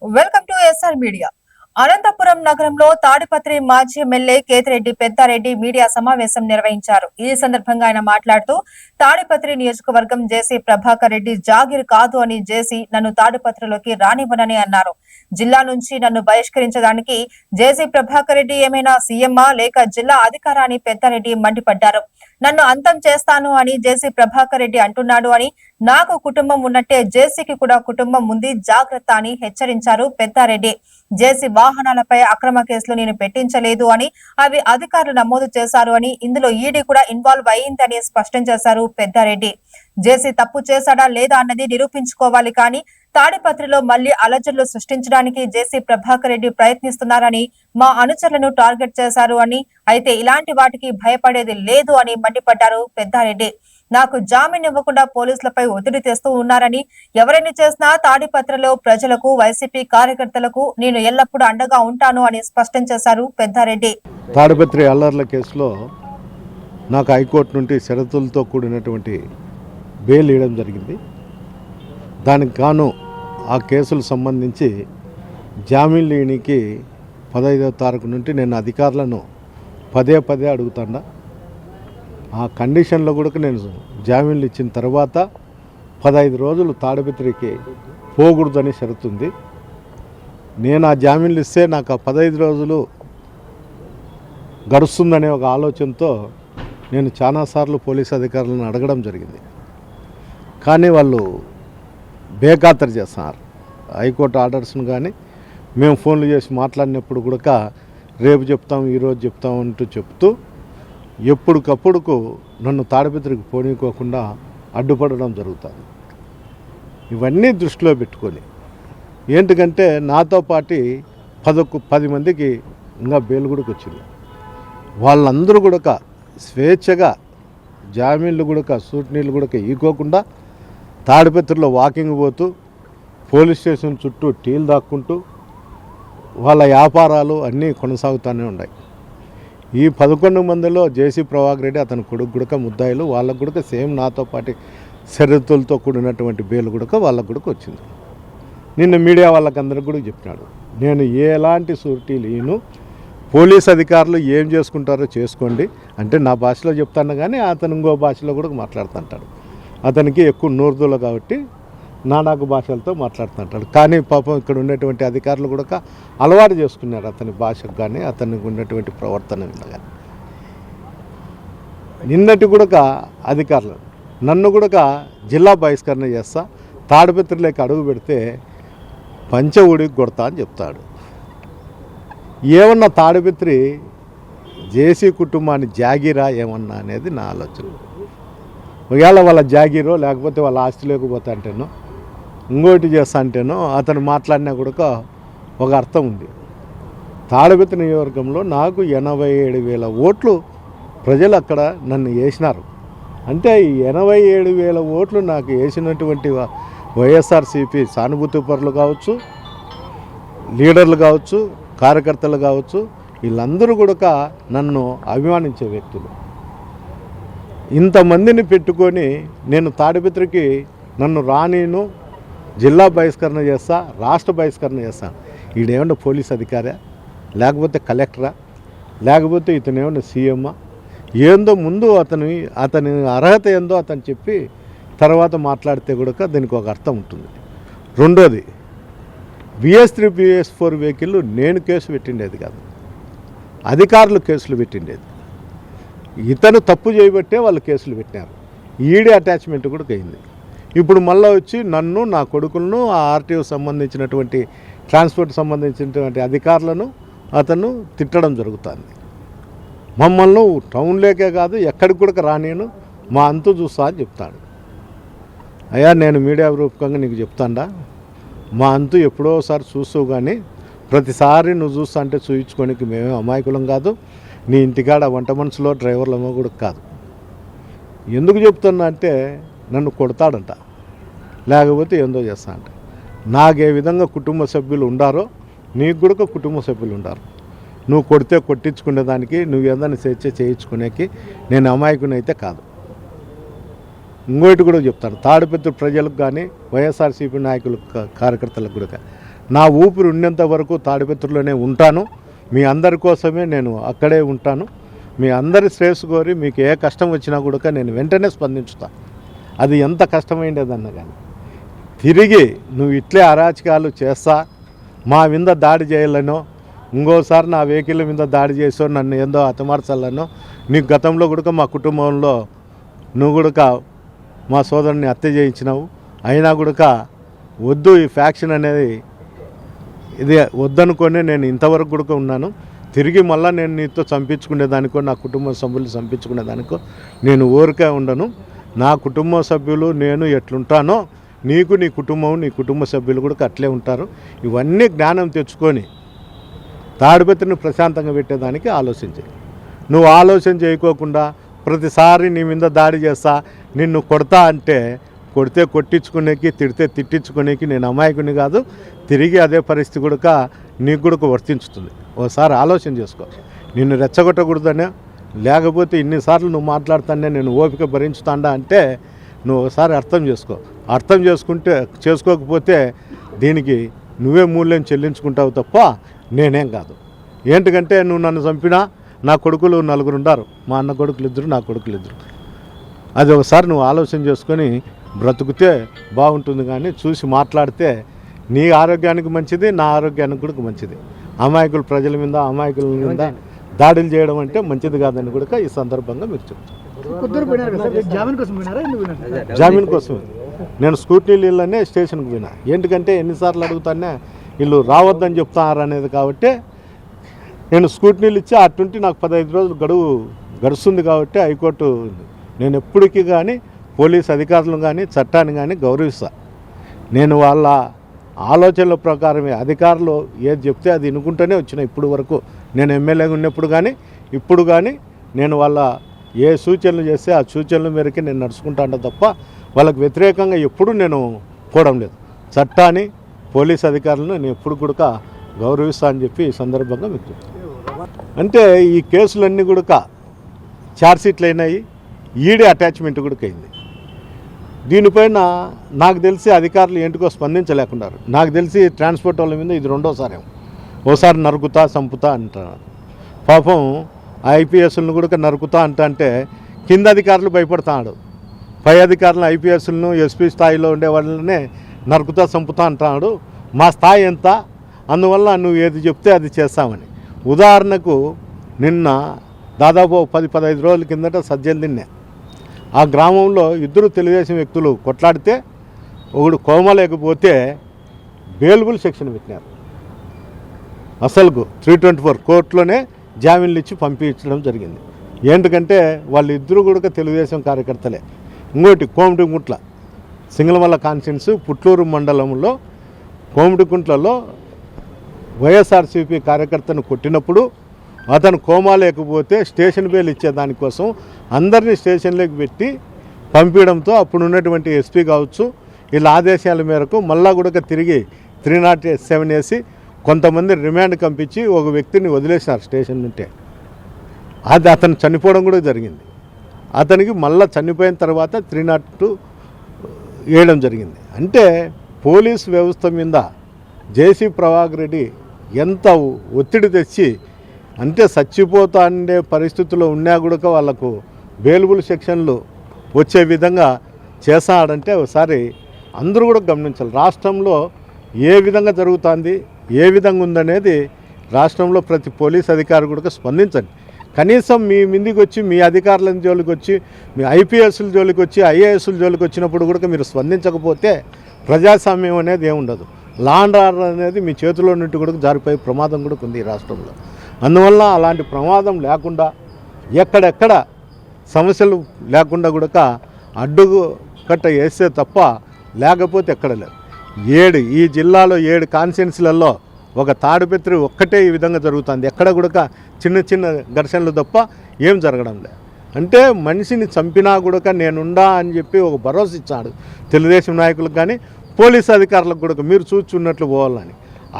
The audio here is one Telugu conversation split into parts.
Welcome to SR media. Anantapuram నగరంలో తాడిపత్రి మాజీ ఎమ్మెల్యే కేతిరెడ్డి పెద్దారెడ్డి మీడియా సమావేశం నిర్వహించారు. ఈ సందర్భంగా ఆయన మాట్లాడుతూ తాడిపత్రి నియోజకవర్గం జేసీ ప్రభాకర్ రెడ్డి జాగీర్ కాదు అని జేసీ నన్ను తాడిపత్రిలోకి రానివ్వనని అన్నారు. జిల్లా నుంచి నన్ను బహిష్కరించడానికి జేసీ ప్రభాకర్ రెడ్డి ఏమైనా సీఎంఆ లేక జిల్లా అధికారాన్ని పెద్దారెడ్డి మండిపడ్డారు. నన్ను అంతం చేస్తాను అని జేసీ ప్రభాకర్ రెడ్డి అంటున్నాడు అని, నాకు కుటుంబం ఉన్నట్టే జేసీకి కూడా కుటుంబం ఉంది, జాగ్రత్త అని హెచ్చరించారు పెద్దారెడ్డి. జేసీ వాహనాలపై అక్రమ కేసులు నేను పెట్టించలేదు అని, అవి అధికారులు నమోదు చేశారు అని, ఇందులో ఈడీ కూడా ఇన్వాల్వ్ అయ్యిందని స్పష్టం చేశారు పెద్దారెడ్డి. జేసీ తప్పు చేశాడా లేదా అన్నది నిరూపించుకోవాలి, కానీ తాడిపత్రిలో మళ్లీ అలజడులు సృష్టించడానికి జేసీ ప్రభాకర్ రెడ్డి ప్రయత్నిస్తున్నారని, మా అనుచరులను టార్గెట్ చేశారు అని, అయితే ఇలాంటి వాటికి భయపడేది లేదు అని మండిపడ్డారు పెద్దారెడ్డి. నాకు జామీన్ ఇవ్వకుండా పోలీసులపై ఒత్తిడి తెస్తూ ఉన్నారని, ఎవరిని చేసినా తాడిపత్రిలో ప్రజలకు, వైసీపీ కార్యకర్తలకు నేను ఎల్లప్పుడూ అండగా ఉంటాను అని స్పష్టం చేశారు పెద్దారెడ్డి. తాడిపత్రి అల్లర్ల కేసులో నాకు హైకోర్టు నుండి షరతులతో కూడినటువంటి బెయిల్ ఇవ్వడం జరిగింది. దానికి గాను ఆ కేసులు సంబంధించి జామీన్ లేనికి 15వ తారీఖు నుండి నేను అధికారులను పదే అడుగుతాను. ఆ కండిషన్లో కూడా నేను జామీన్లు ఇచ్చిన తర్వాత 15 రోజులు తాడిపత్రికి పోకూడదని షరతుంది. నేను ఆ జామీన్లు ఇస్తే నాకు ఆ 15 రోజులు గడుస్తుందనే ఒక ఆలోచనతో నేను చాలాసార్లు పోలీసు అధికారులను అడగడం జరిగింది. కానీ వాళ్ళు బేఖాతరు చేస్తున్నారు. హైకోర్టు ఆర్డర్స్ను కానీ మేము ఫోన్లు చేసి మాట్లాడినప్పుడు కూడా రేపు చెప్తాం, ఈరోజు చెప్తాం అంటూ చెప్తూ ఎప్పటికప్పుడుకు నన్ను తాడిపత్రికి పోనీకోకుండా అడ్డుపడడం జరుగుతుంది. ఇవన్నీ దృష్టిలో పెట్టుకొని ఏంటికంటే నాతో పాటు 10 మందికి ఇంకా బెయిల్ కూడా వచ్చింది. వాళ్ళందరూ కూడా స్వేచ్ఛగా జామీన్లు కూడా సూట్నీళ్ళు కూడా ఈకోకుండా తాడిపత్రిలో వాకింగ్ పోతూ పోలీస్ స్టేషన్ చుట్టూ టీలు దాక్కుంటూ వాళ్ళ వ్యాపారాలు అన్నీ కొనసాగుతూనే ఉన్నాయి. ఈ 11 మందిలో జేసీ ప్రభాకర్ రెడ్డి అతని కొడుకు కూడా ముద్దాయిలు, వాళ్ళకు కూడా సేమ్ నాతో పాటు షరతులతో కూడినటువంటి బెయిల్ కూడా వాళ్ళకు కూడా వచ్చింది. నిన్న మీడియా వాళ్ళకందరికి కూడా చెప్పినాడు, నేను ఎలాంటి షూరిటీలు ఈయను, పోలీస్ అధికారులు ఏం చేసుకుంటారో చేసుకోండి అంటే నా భాషలో చెప్తాను, కానీ అతను ఇంకో భాషలో కూడా మాట్లాడుతుంటాడు. అతనికి ఎక్కువ నోరుదోల కాబట్టి నానాకు భాషలతో మాట్లాడుతుంటాడు. కానీ పాపం ఇక్కడ ఉన్నటువంటి అధికారులు కూడా అలవాటు చేసుకున్నారు అతని భాషకు కానీ అతనికి ఉన్నటువంటి ప్రవర్తన కానీ. నిన్నటి కూడా అధికారులు నన్ను కూడా జిల్లా బహిష్కరణ చేస్తా, తాడిపత్రిలోకి అడుగు పెడితే పంచ ఊడికి కొడతా అని చెప్తాడు. ఏమన్నా తాడిపత్రి జేసీ కుటుంబాన్ని జాగీరా ఏమన్నా అనేది నా ఆలోచన. ఒకవేళ వాళ్ళ జాగీరో లేకపోతే వాళ్ళ ఆస్తి లేకపోతే అంటేనో ఇంకోటి చేస్తా అంటేనో అతను మాట్లాడినా కూడా ఒక అర్థం ఉంది. తాడిపత్రి నియోజకవర్గంలో నాకు 87,000 ఓట్లు ప్రజలు అక్కడ నన్ను వేసినారు. అంటే ఈ 87,000 ఓట్లు నాకు వేసినటువంటి వైఎస్ఆర్సీపీ సానుభూతి పరులు కావచ్చు, లీడర్లు కావచ్చు, కార్యకర్తలు కావచ్చు, వీళ్ళందరూ కూడా నన్ను అభిమానించే వ్యక్తులు. ఇంతమందిని పెట్టుకొని నేను తాడిపత్రికి నన్ను రానీను, జిల్లా బహిష్కరణ చేస్తా, రాష్ట్ర బహిష్కరణ చేస్తాను. ఈడేమన్నా పోలీస్ అధికారా, లేకపోతే కలెక్టరా, లేకపోతే ఇతను ఏమన్నా సీఎమ్మా, ఏందో ముందు అతని అర్హత ఏందో అతను చెప్పి తర్వాత మాట్లాడితే కూడా దీనికి ఒక అర్థం ఉంటుంది. రెండోది, BS3 BS4 వెహికల్ నేను కేసు పెట్టిండేది కాదు, అధికారులు కేసులు పెట్టిండేది. ఇతను తప్పు చేయబట్టే వాళ్ళు కేసులు పెట్టినారు. ఈడీ అటాచ్మెంట్ కూడా అయింది. ఇప్పుడు మళ్ళీ వచ్చి నన్ను, నా కొడుకులను, ఆ ఆర్టీఓ సంబంధించినటువంటి ట్రాన్స్పోర్ట్ సంబంధించినటువంటి అధికారులను అతను తిట్టడం జరుగుతుంది. మమ్మల్ని టౌన్లోకే కాదు ఎక్కడికి కూడా రానేను, మా అంతు చూస్తా అని చెప్తాడు. అయ్యా నేను మీడియా రూపకంగా నీకు చెప్తాడా, మా అంతు ఎప్పుడోసారి చూస్తావు, కానీ ప్రతిసారి నువ్వు చూస్తా అంటే చూయించుకోనికి మేమే అమాయకులం కాదు, నీ ఇంటికాడ వంట మనుషులో డ్రైవర్లమో కూడా కాదు. ఎందుకు చెప్తున్నా అంటే నన్ను కొడతాడంట, లేకపోతే ఏందో చేస్తా అంట. నాకు ఏ విధంగా కుటుంబ సభ్యులు ఉండారో నీకు కూడా కుటుంబ సభ్యులు ఉండారు. నువ్వు కొడితే కొట్టించుకునేదానికి, నువ్వు ఏదైనా స్వేచ్ఛ చేయించుకునేకి నేను అమాయకుని అయితే కాదు. ఇంకోటి కూడా చెప్తాను, తాడిపత్రి ప్రజలకు కానీ వైఎస్ఆర్సీపీ నాయకులకు, కార్యకర్తలకు కూడా నా ఊపిరి ఉన్నంత వరకు తాడిపత్రిలోనే ఉంటాను. మీ అందరి కోసమే నేను అక్కడే ఉంటాను. మీ అందరి శ్రేయస్సు కోరి మీకు ఏ కష్టం వచ్చినా కూడా నేను వెంటనే స్పందించుతాను. అది ఎంత కష్టమైండేదన్న కానీ తిరిగి నువ్వు ఇట్లే అరాచకాలు చేస్తా మా మీద దాడి చేయాలనో ఇంకోసారి నా వెహికల్ మీద దాడి చేసో నన్ను ఏందో హతమార్చాలనో నీకు గతంలో కూడా మా కుటుంబంలో నువ్వు కూడా మా సోదరుని హత్య చేయించినావు. అయినా కూడా వద్దు, ఈ ఫ్యాక్షన్ అనేది ఇది వద్దనుకొని నేను ఇంతవరకు కూడా ఉన్నాను. తిరిగి మళ్ళీ నేను నీతో చంపించుకునేదానికో నా కుటుంబ సభ్యులు చంపించుకునేదానికో నేను ఊరికే ఉండను. నా కుటుంబ సభ్యులు నేను ఎట్లుంటానో నీకు నీ కుటుంబ సభ్యులు కూడా అట్లే ఉంటారు. ఇవన్నీ జ్ఞానం తెచ్చుకొని తాడిపత్రిని ప్రశాంతంగా పెట్టేదానికి ఆలోచించాలి. నువ్వు ఆలోచన చేయకోకుండా ప్రతిసారి నీ మీద దాడి చేస్తా, నిన్ను కొడతా అంటే కొడితే కొట్టించుకునేకి, తిడితే తిట్టించుకునేకి నేను అమాయకుని కాదు. తిరిగి అదే పరిస్థితి కూడా నీకు కూడా వర్తించుతుంది. ఒకసారి ఆలోచన చేసుకో. నిన్ను రెచ్చగొట్టకూడదనే, లేకపోతే ఇన్నిసార్లు నువ్వు మాట్లాడుతానే నేను ఓపిక భరించుతాండా అంటే నువ్వు ఒకసారి అర్థం చేసుకో. అర్థం చేసుకోకపోతే దీనికి నువ్వే మూల్యం చెల్లించుకుంటావు తప్ప నేనేం కాదు. ఏంటికంటే నువ్వు నన్ను చంపినా నా కొడుకులు 4 ఉన్నారు. మా అన్న కొడుకులు 2, నా కొడుకులు 2. అది ఒకసారి నువ్వు ఆలోచన చేసుకొని బ్రతుకుతే బాగుంటుంది. కానీ చూసి మాట్లాడితే నీ ఆరోగ్యానికి మంచిది, నా ఆరోగ్యానికి కూడా మంచిది. అమాయకులు ప్రజల మీద, అమాయకుల మీద దాడులు చేయడం అంటే మంచిది కాదని కూడా ఈ సందర్భంగా మీకు చెప్తాను. జామీన్ కోసం నేను స్కూటీలనే స్టేషన్కి పోయినా. ఏంటికంటే ఎన్నిసార్లు అడుగుతానే వీళ్ళు రావద్దని చెప్తారు అనేది. కాబట్టి నేను స్కూటీలు ఇచ్చి అటుంటి నాకు 15 రోజులు గడువు గడుస్తుంది. కాబట్టి హైకోర్టు నేను ఎప్పటికీ కానీ పోలీస్ అధికారులను కానీ చట్టాన్ని కానీ గౌరవిస్తా. నేను వాళ్ళ ఆలోచనల ప్రకారమే అధికారులు ఏది చెప్తే అది వినుకుంటూనే వచ్చిన. ఇప్పుడు వరకు నేను ఎమ్మెల్యేగా ఉన్నప్పుడు కానీ ఇప్పుడు కానీ నేను వాళ్ళ ఏ సూచనలు చేస్తే ఆ సూచనల మేరకే నేను నడుచుకుంటాను తప్ప వాళ్ళకు వ్యతిరేకంగా ఎప్పుడు నేను పోవడం లేదు. చట్టాన్ని, పోలీస్ అధికారులను నేను ఎప్పుడు కూడా గౌరవిస్తా అని చెప్పి ఈ సందర్భంగా మీకు చెప్తాను. అంటే ఈ కేసులన్నీ కూడా ఛార్జ్షీట్లు అయినాయి, ఈడీ అటాచ్మెంట్ కూడా అయింది. దీనిపైన నాకు తెలిసి అధికారులు ఏంటికో స్పందించలేకున్నారు. నాకు తెలిసి ట్రాన్స్పోర్ట్ వాళ్ళ మీద ఇది 2వసారి. ఓసారి నరుకుతా చంపుతా అంటున్నారు. పాపం ఐపీఎస్లను కూడా నరుకుతా అంటే కింద అధికారులు భయపడుతున్నాడు. పై అధికారులను ఐపీఎస్లను ఎస్పీ స్థాయిలో ఉండే వాళ్ళనే నరుకుతా చంపుతా అంటున్నాడు. మా స్థాయి ఎంత, అందువల్ల నువ్వు ఏది చెప్తే అది చేస్తామని. ఉదాహరణకు నిన్న దాదాపు 10-15 రోజుల కిందట సజ్జలు తిన్నా. ఆ గ్రామంలో 2 తెలుగుదేశం వ్యక్తులు కొట్లాడితే ఒకడు కోమలేకపోతే బెయిలబుల్ సెక్షన్ పెట్టినారు. అసలుకు 324 కోర్టులోనే జామీన్లు ఇచ్చి పంపించడం జరిగింది. ఏంటంటే వాళ్ళిద్దరూ కూడా తెలుగుదేశం కార్యకర్తలే. ఇంకోటి కోమటికుంట్ల సింగళమల్ల కాన్స్టిట్యున్సీ పుట్లూరు మండలంలో కోమటికుంట్లలో వైఎస్ఆర్సీపీ కార్యకర్తను కొట్టినప్పుడు అతను కోమా లేకపోతే స్టేషన్ బెయిల్ ఇచ్చేదానికోసం అందరినీ స్టేషన్లోకి పెట్టి పంపించడంతో అప్పుడు ఉన్నటువంటి ఎస్పీ కావచ్చు వీళ్ళ ఆదేశాల మేరకు మళ్ళా కూడా తిరిగి 307 వేసి కొంతమంది రిమాండ్ పంపించి ఒక వ్యక్తిని వదిలేసినారు స్టేషన్ నుంటే. అది అతను చనిపోవడం కూడా జరిగింది. అతనికి మళ్ళీ చనిపోయిన తర్వాత 302 వేయడం జరిగింది. అంటే పోలీస్ వ్యవస్థ మీద జేసీ ప్రభాకర్ రెడ్డి ఎంత ఒత్తిడి తెచ్చి అంటే చచ్చిపోతా ఉండే పరిస్థితుల్లో ఉన్నా కూడా వాళ్ళకు బెయిలబుల్ సెక్షన్లు వచ్చే విధంగా చేస్తాడంటే ఒకసారి అందరూ కూడా గమనించాలి. రాష్ట్రంలో ఏ విధంగా జరుగుతుంది, ఏ విధంగా ఉందనేది రాష్ట్రంలో ప్రతి పోలీస్ అధికారి కూడా స్పందించండి. కనీసం మీ ముందుకు వచ్చి మీ అధికారుల జోలికి వచ్చి మీ ఐపీఎస్ల జోలికి వచ్చి ఐఏఎస్ల జోలికి వచ్చినప్పుడు కూడా మీరు స్పందించకపోతే ప్రజాస్వామ్యం అనేది ఏముండదు. లా అండ్ ఆర్డర్ అనేది మీ చేతిలో నుండి కూడా జారిపోయే ప్రమాదం కూడా ఉంది ఈ రాష్ట్రంలో. అందువల్ల అలాంటి ప్రమాదం లేకుండా ఎక్కడెక్కడ సమస్యలు లేకుండా కూడా అడ్డుగు కట్ట వేస్తే తప్ప లేకపోతే ఎక్కడ లేదు. ఈ జిల్లాలో 7 కాన్స్టిట్యున్సీలలో ఒక తాడిపత్రి ఒక్కటే ఈ విధంగా జరుగుతుంది. ఎక్కడ కూడా చిన్న చిన్న ఘర్షణలు తప్ప ఏం జరగడం లేదు. అంటే మనిషిని చంపినా కూడా నేనుండా అని చెప్పి ఒక భరోసా ఇచ్చాడు తెలుగుదేశం నాయకులకు కానీ పోలీసు అధికారులకు కూడా. మీరు చూచున్నట్లు పోవాలని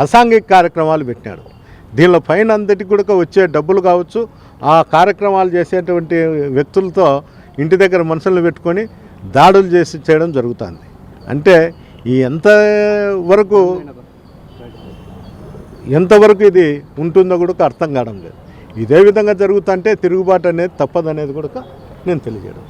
అసాంఘిక కార్యక్రమాలు పెట్టినాడు. దీనిలో పైన అంతటి కూడా వచ్చే డబ్బులు కావచ్చు, ఆ కార్యక్రమాలు చేసేటువంటి వ్యక్తులతో ఇంటి దగ్గర మనుషులను పెట్టుకొని దాడులు చేయడం జరుగుతుంది. అంటే ఈ ఎంతవరకు ఎంతవరకు ఇది ఉంటుందో కూడా అర్థం కావడం లేదు. ఇదే విధంగా జరుగుతుంటే తిరుగుబాటు అనేది తప్పదనేది కూడా నేను తెలియజేయడం.